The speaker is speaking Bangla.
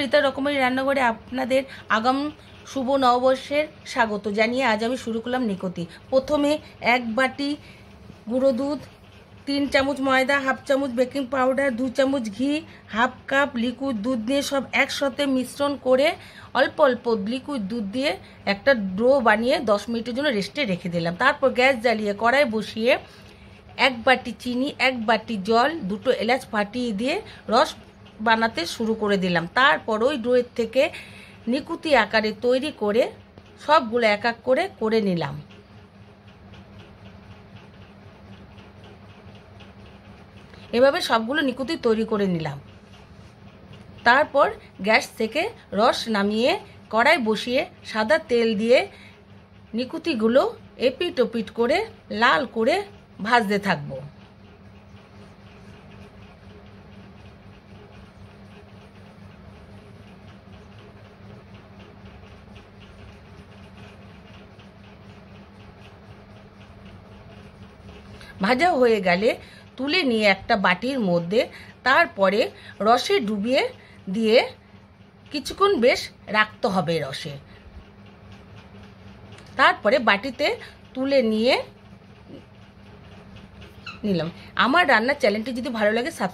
রীতা রকমারি রান্নাঘরে আপনাদের আগাম শুভ নববর্ষের স্বাগত জানিয়ে আজ আমি শুরু করলাম নিকুতি। প্রথমে 1 বাটি গুঁড়ো দুধ, 3 চামচ ময়দা, হাফ চামচ বেকিং পাউডার, 2 চামচ ঘি, হাফ কাপ লিকুইড দুধ দিয়ে সব একসাথে মিশ্রণ করে অল্প অল্প লিকুইড দুধ দিয়ে একটা ডো বানিয়ে 10 মিনিটের জন্য রেস্টে রেখে দিলাম। তারপর গ্যাস জ্বালিয়ে কড়াই বসিয়ে 1 বাটি চিনি, 1 বাটি জল, 2টো এলাচ ফাটিয়ে দিয়ে রস বানাতে শুরু করে দিলাম। তারপর ওই ডোয়ের থেকে নিকুতি আকারে তৈরি করে সবগুলো এক এক করে নিলাম। এভাবে সবগুলো নিকুতি তৈরি করে নিলাম। তারপর গ্যাস থেকে রস নামিয়ে কড়াই বসিয়ে সাদা তেল দিয়ে নিকুতিগুলো এপিট ওপিট করে লাল করে ভাজতে থাকবো। ভাজা হয়ে গেলে তুলে নিয়ে একটা বাটির মধ্যে তারপরে রসে ডুবিয়ে দিয়ে কিছুক্ষণ বেশ রাখতে হবে রসে। তারপরে বাটিতে তুলে নিয়ে নিলাম। আমার রান্নার চ্যানেলটি যদি ভালো লাগে